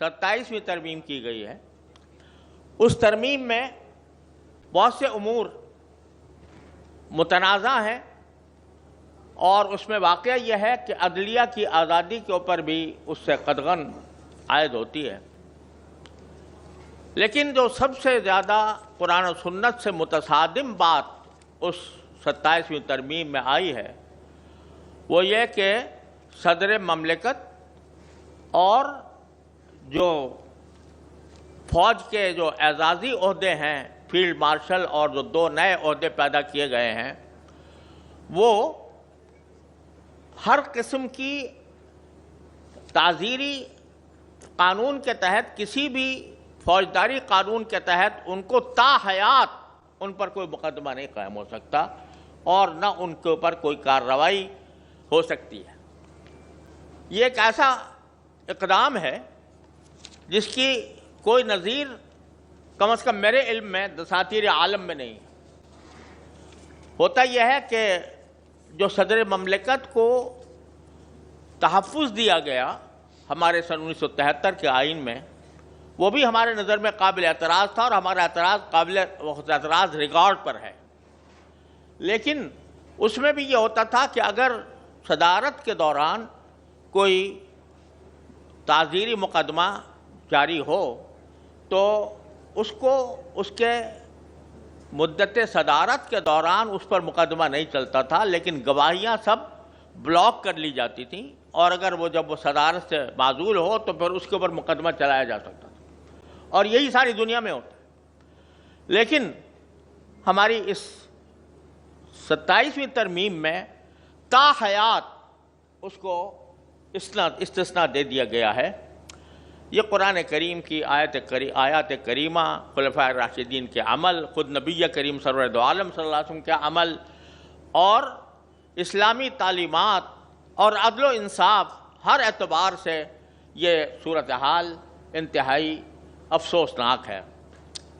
27ویں ترمیم کی گئی ہے۔ اس ترمیم میں بہت سے امور متنازع ہیں، اور اس میں واقعہ یہ ہے کہ عدلیہ کی آزادی کے اوپر بھی اس سے قدغن عائد ہوتی ہے۔ لیکن جو سب سے زیادہ قرآن و سنت سے متصادم بات اس 27ویں ترمیم میں آئی ہے وہ یہ کہ صدر مملکت اور جو فوج کے جو اعزازی عہدے ہیں، فیلڈ مارشل، اور جو 2 نئے عہدے پیدا کیے گئے ہیں، وہ ہر قسم کی تعزیری قانون کے تحت، کسی بھی فوجداری قانون کے تحت ان کو تا حیات ان پر کوئی مقدمہ نہیں قائم ہو سکتا، اور نہ ان کے اوپر کوئی کارروائی ہو سکتی ہے۔ یہ ایک ایسا اقدام ہے جس کی کوئی نظیر کم از کم میرے علم میں دساتیر عالم میں نہیں ہے۔ ہوتا یہ ہے کہ جو صدر مملکت کو تحفظ دیا گیا ہمارے سن 1973 کے آئین میں، وہ بھی ہمارے نظر میں قابل اعتراض تھا، اور ہمارا اعتراض قابل اعتراض ریکارڈ پر ہے۔ لیکن اس میں بھی یہ ہوتا تھا کہ اگر صدارت کے دوران کوئی تعزیری مقدمہ جاری ہو تو اس کو اس کے مدت صدارت کے دوران اس پر مقدمہ نہیں چلتا تھا، لیکن گواہیاں سب بلاک کر لی جاتی تھیں، اور اگر وہ جب وہ صدارت سے معزول ہو تو پھر اس کے اوپر مقدمہ چلایا جا سکتا تھا، اور یہی ساری دنیا میں ہوتا ہے۔ لیکن ہماری اس 27ویں ترمیم میں تا حیات اس کو استثناء دے دیا گیا ہے۔ یہ قرآن کریم کی آیات کریمہ، خلفائے راشدین کے عمل، خود نبی کریم سرور دو عالم صلی اللہ علیہ وسلم کے عمل، اور اسلامی تعلیمات اور عدل و انصاف، ہر اعتبار سے یہ صورتحال انتہائی افسوسناک ہے۔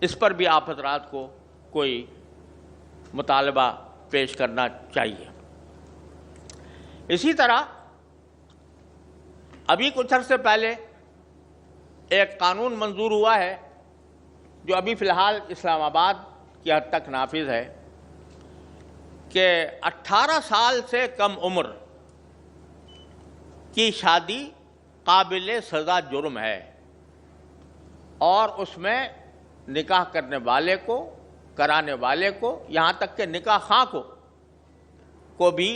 اس پر بھی آپ حضرات کو کوئی مطالبہ پیش کرنا چاہیے۔ اسی طرح ابھی کچھ عرصے پہلے ایک قانون منظور ہوا ہے جو ابھی فی الحال اسلام آباد کی حد تک نافذ ہے کہ 18 سال سے کم عمر کی شادی قابل سزا جرم ہے، اور اس میں نکاح کرنے والے کو، کرانے والے کو، یہاں تک کہ نکاح خواہ کو بھی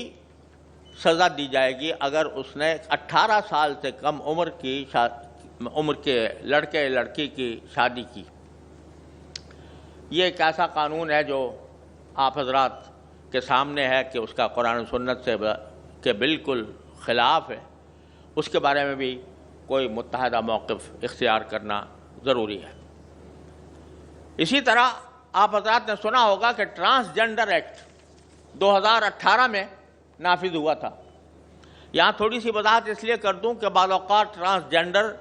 سزا دی جائے گی اگر اس نے 18 سال سے کم عمر کے لڑکے لڑکی کی شادی کی۔ یہ ایک ایسا قانون ہے جو آپ حضرات کے سامنے ہے کہ اس کا قرآن و سنت سے کے بالکل خلاف ہے۔ اس کے بارے میں بھی کوئی متحدہ موقف اختیار کرنا ضروری ہے۔ اسی طرح آپ حضرات نے سنا ہوگا کہ ٹرانسجنڈر ایکٹ 2018 میں نافذ ہوا تھا۔ یہاں تھوڑی سی وضاحت اس لیے کر دوں کہ بعض اوقات ٹرانسجنڈر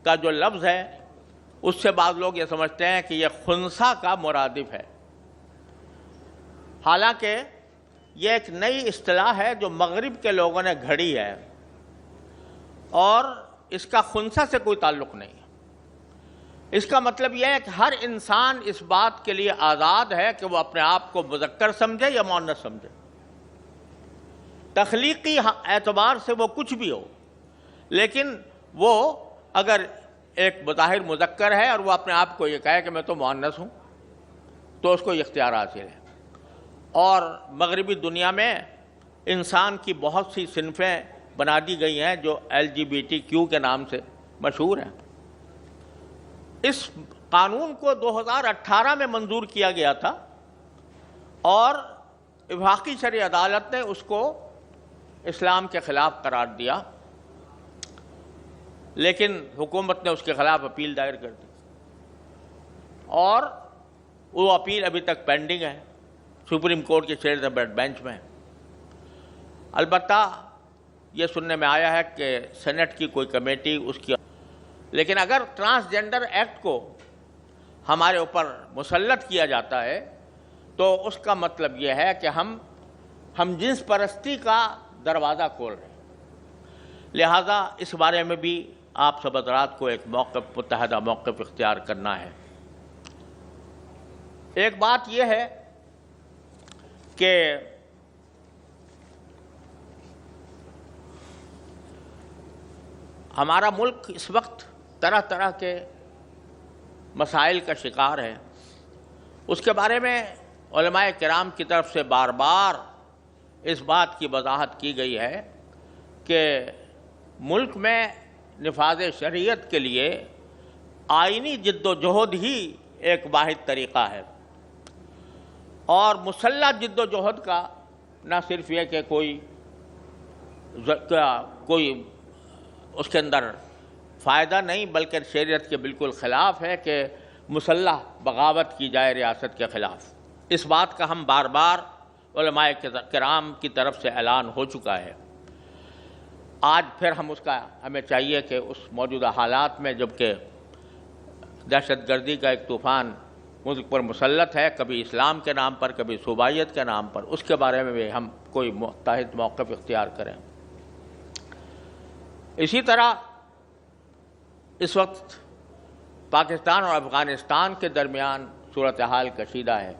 کا جو لفظ ہے اس سے بعض لوگ یہ سمجھتے ہیں کہ یہ خنثی کا مرادف ہے، حالانکہ یہ ایک نئی اصطلاح ہے جو مغرب کے لوگوں نے گھڑی ہے، اور اس کا خنثی سے کوئی تعلق نہیں ہے۔ اس کا مطلب یہ ہے کہ ہر انسان اس بات کے لیے آزاد ہے کہ وہ اپنے آپ کو مذکر سمجھے یا مؤنث سمجھے، تخلیقی اعتبار سے وہ کچھ بھی ہو، لیکن وہ اگر ایک بظاہر مذکر ہے اور وہ اپنے آپ کو یہ کہے کہ میں تو مؤنث ہوں تو اس کو یہ اختیار حاصل ہے۔ اور مغربی دنیا میں انسان کی بہت سی صنفیں بنا دی گئی ہیں جو LGBTQ کے نام سے مشہور ہیں۔ اس قانون کو 2018 میں منظور کیا گیا تھا، اور وفاقی شرعی عدالت نے اس کو اسلام کے خلاف قرار دیا، لیکن حکومت نے اس کے خلاف اپیل دائر کر دی، اور وہ اپیل ابھی تک پینڈنگ ہے، سپریم کورٹ کے چیئر بینچ میں ہے۔ البتہ یہ سننے میں آیا ہے کہ سینٹ کی کوئی کمیٹی اس کی، لیکن اگر ٹرانسجنڈر ایکٹ کو ہمارے اوپر مسلط کیا جاتا ہے تو اس کا مطلب یہ ہے کہ ہم جنس پرستی کا دروازہ کھول رہے ہیں۔ لہذا اس بارے میں بھی آپ سب حضرات کو ایک موقف، متحدہ موقف اختیار کرنا ہے۔ ایک بات یہ ہے کہ ہمارا ملک اس وقت طرح طرح کے مسائل کا شکار ہے۔ اس کے بارے میں علماء کرام کی طرف سے بار بار اس بات کی وضاحت کی گئی ہے کہ ملک میں نفاذ شریعت کے لیے آئینی جد و جہد ہی ایک واحد طریقہ ہے، اور مسلح جد و جہد کا نہ صرف یہ کہ کوئی اس کے اندر فائدہ نہیں، بلکہ شریعت کے بالکل خلاف ہے کہ مسلح بغاوت کی جائے ریاست کے خلاف۔ اس بات کا ہم بار بار علماء کرام کی طرف سے اعلان ہو چکا ہے۔ آج پھر ہمیں چاہیے کہ اس موجودہ حالات میں، جبکہ دہشت گردی کا ایک طوفان ملک پر مسلط ہے، کبھی اسلام کے نام پر، کبھی صوبائیت کے نام پر، اس کے بارے میں بھی ہم کوئی متحد موقف اختیار کریں۔ اسی طرح اس وقت پاکستان اور افغانستان کے درمیان صورتحال کشیدہ ہے۔